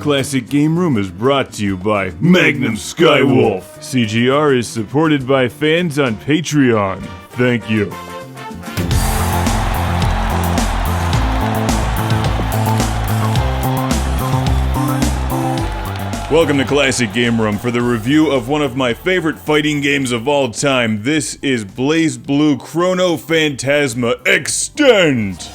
Classic Game Room is brought to you by Magnum Skywolf. CGR is supported by fans on Patreon. Thank you. Welcome to Classic Game Room for the review of one of my favorite fighting games of all time. This is BlazBlue Chrono Phantasma Extend!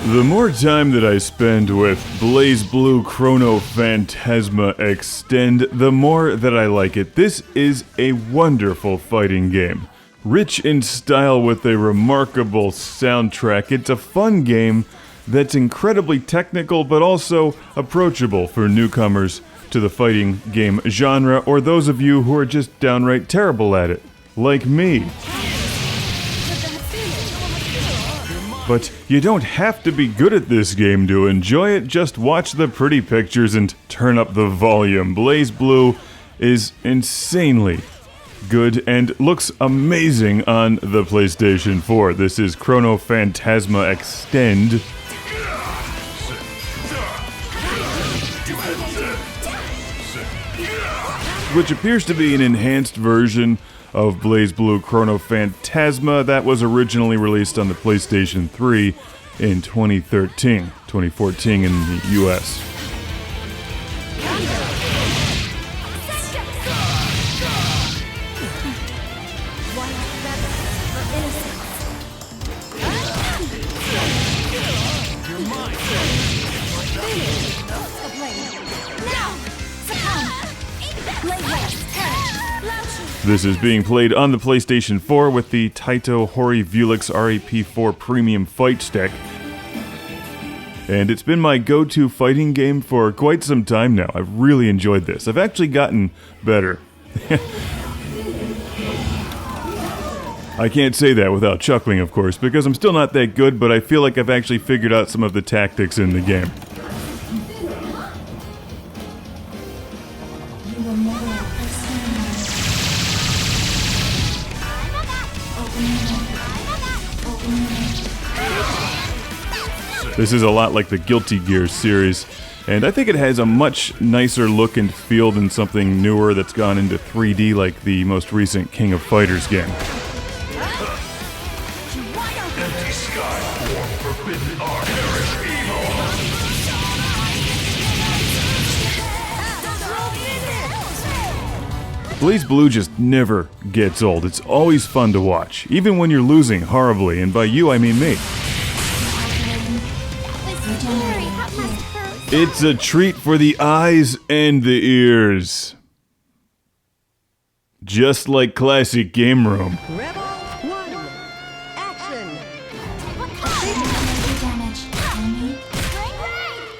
The more time that I spend with BlazBlue Chrono Phantasma Extend, the more that I like it. This is a wonderful fighting game. Rich in style with a remarkable soundtrack. It's a fun game that's incredibly technical but also approachable for newcomers to the fighting game genre, or those of you who are just downright terrible at it, like me. But you don't have to be good at this game to enjoy it, just watch the pretty pictures and turn up the volume. BlazBlue is insanely good and looks amazing on the PlayStation 4. This is Chrono Phantasma Extend. Which appears to be an enhanced version of BlazBlue Chrono Phantasma that was originally released on the PlayStation 3 in 2014 in the US. This is being played on the PlayStation 4 with the Taito Hori Vulix RAP4 Premium Fight Stick. And it's been my go-to fighting game for quite some time now. I've really enjoyed this. I've actually gotten better. I can't say that without chuckling, of course, because I'm still not that good, but I feel like I've actually figured out some of the tactics in the game. This is a lot like the Guilty Gear series, and I think it has a much nicer look and feel than something newer that's gone into 3D like the most recent King of Fighters game. BlazBlue just never gets old. It's always fun to watch, even when you're losing horribly, and by you I mean me. It's a treat for the eyes and the ears. Just like Classic Game Room. Rebel 1, action!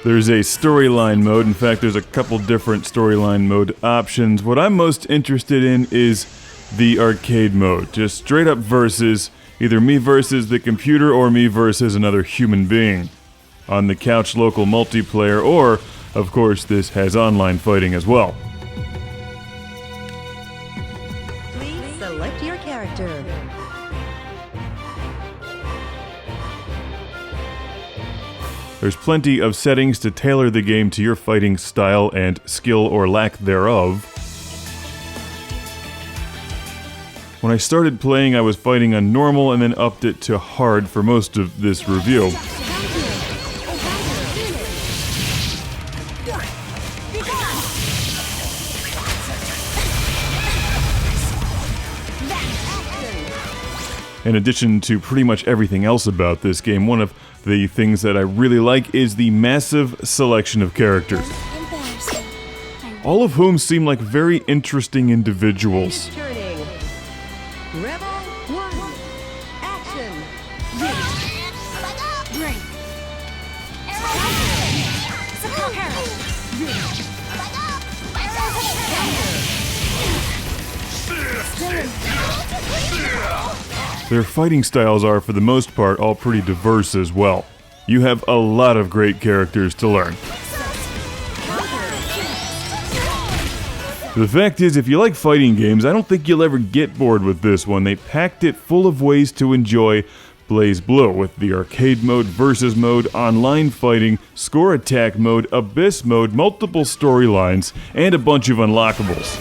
There's a storyline mode. In fact, there's a couple different storyline mode options. What I'm most interested in is the arcade mode. Just straight up versus, either me versus the computer or me versus another human being. On the couch local multiplayer, or, of course, this has online fighting as well. Please select your character. There's plenty of settings to tailor the game to your fighting style and skill or lack thereof. When I started playing, I was fighting on normal and then upped it to hard for most of this review. In addition to pretty much everything else about this game, one of the things that I really like is the massive selection of characters. All of whom seem like very interesting individuals. Rebel 1, action! Their fighting styles are, for the most part, all pretty diverse as well. You have a lot of great characters to learn. The fact is, if you like fighting games, I don't think you'll ever get bored with this one. They packed it full of ways to enjoy BlazBlue with the arcade mode, versus mode, online fighting, score attack mode, abyss mode, multiple storylines, and a bunch of unlockables,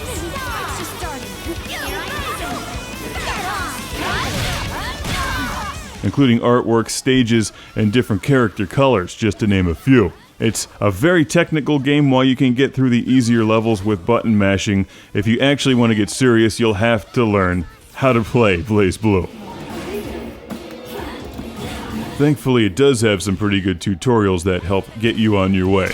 including artwork, stages, and different character colors, just to name a few. It's a very technical game. While you can get through the easier levels with button mashing, if you actually want to get serious, you'll have to learn how to play BlazBlue. Thankfully, it does have some pretty good tutorials that help get you on your way.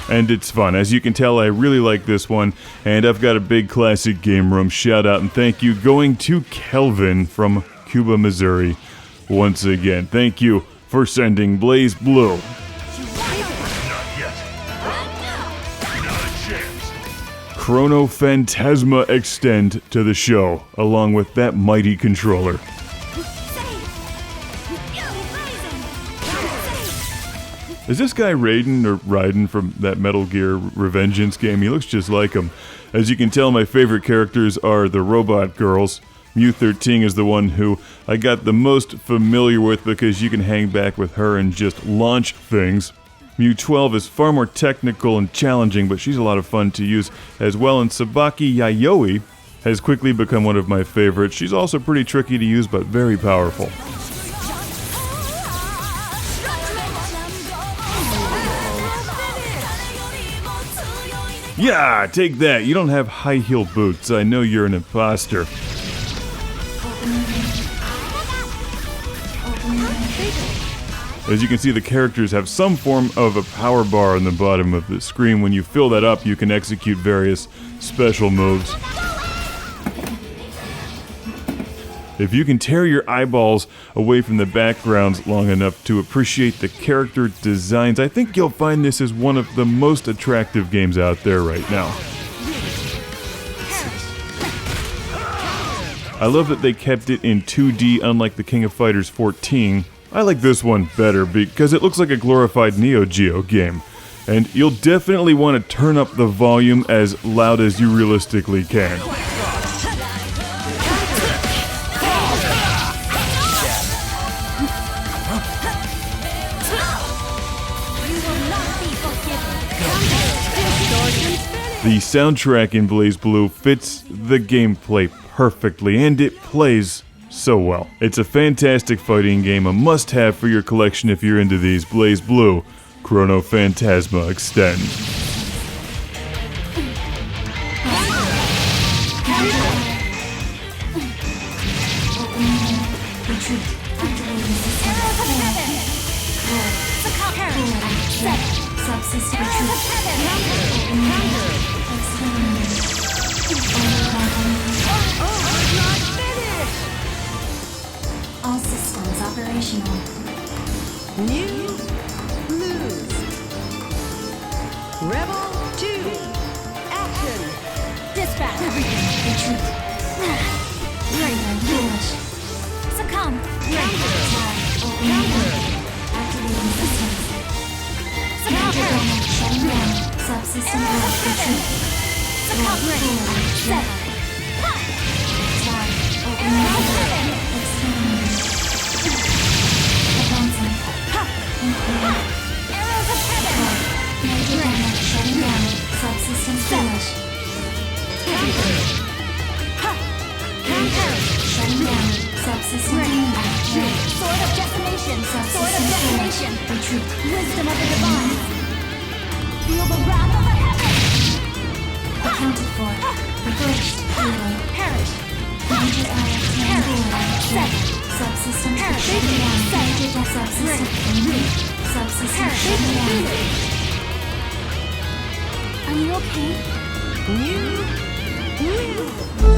And it's fun. As you can tell, I really like this one, and I've got a big classic game room shout out and thank you going to Kelvin from Cuba, Missouri. Once again, thank you for sending BlazBlue Chrono Phantasma Extend to the show, along with that mighty controller. Is this guy Raiden from that Metal Gear Revengeance game? He looks just like him. As you can tell, my favorite characters are the robot girls. Mu13 is the one who I got the most familiar with because you can hang back with her and just launch things. Mu12 is far more technical and challenging, but she's a lot of fun to use as well. And Sabaki Yayoi has quickly become one of my favorites. She's also pretty tricky to use, but very powerful. Yeah, take that. You don't have high heel boots. I know you're an imposter. As you can see, the characters have some form of a power bar on the bottom of the screen. When you fill that up, you can execute various special moves. If you can tear your eyeballs away from the backgrounds long enough to appreciate the character designs, I think you'll find this is one of the most attractive games out there right now. I love that they kept it in 2D, unlike the King of Fighters 14. I like this one better because it looks like a glorified Neo Geo game. And you'll definitely want to turn up the volume as loud as you realistically can. The soundtrack in BlazBlue fits the gameplay perfectly, and it plays so well. It's a fantastic fighting game, a must-have for your collection if you're into these. BlazBlue Chrono Phantasma Extend. All systems operational. New lose. Rebel 2. Action. Dispatch. Retreat. Foolish. Succumb. Counter. Activating systems. Succumb. Shutting down. Subsystem retreat. Succumb. Arrows of heaven! Major damage shutting down. Subsystem finish. Counter. Shutting down. Subsystem action. Sword of decimation. Sword of decimation. Retreat. Wisdom of the divine. Feel the wrath of the heavens! Accounted for. Reversed. Hero. Perish. Major error. Set. Subsystem shutting down. Major subsystem. Subsystem shutting down. Are you okay?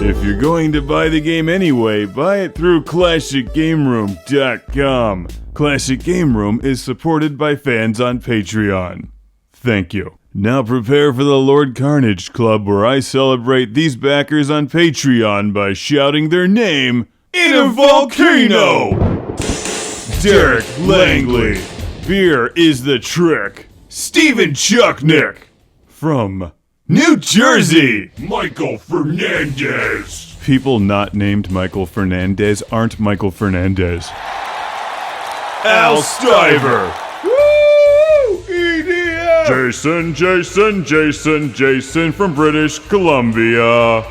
If you're going to buy the game anyway, buy it through ClassicGameRoom.com. Classic Game Room is supported by fans on Patreon. Thank you. Now prepare for the Lord Carnage Club, where I celebrate these backers on Patreon by shouting their name in a volcano! Derek Langley, Beer is the Trick, Stephen Chucknick, from New Jersey! Michael Fernandez. People not named Michael Fernandez aren't Michael Fernandez. Al Stiver! Woo! EDM. Jason from British Columbia.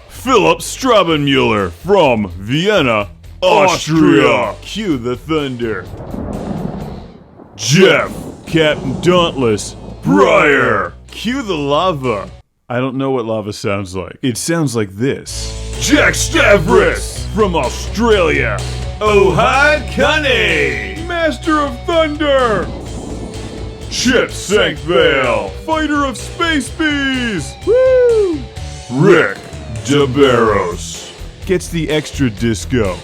Philip Strabenmuller from Vienna, Austria. Cue the thunder. Jeff, Captain Dauntless, Briar. Cue the lava. I don't know what lava sounds like. It sounds like this. Jack Stavris. From Australia, Ohad Kane. Master of Thunder. Chip Sankvale, fighter of space bees. Woo! Rick DeBarros gets the extra disco.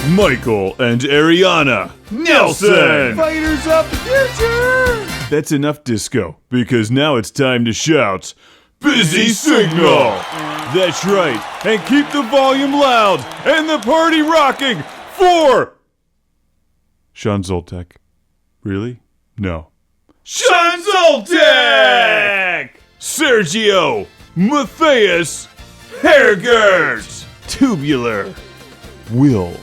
Michael and Ariana Nelson, fighters of the future. That's enough disco, because now it's time to shout, Busy Signal! That's right, and keep the volume loud and the party rocking for Sean Zoltek. Really? No. Sean Zoltek! Sergio Matthias Hergert! Tubular. Will.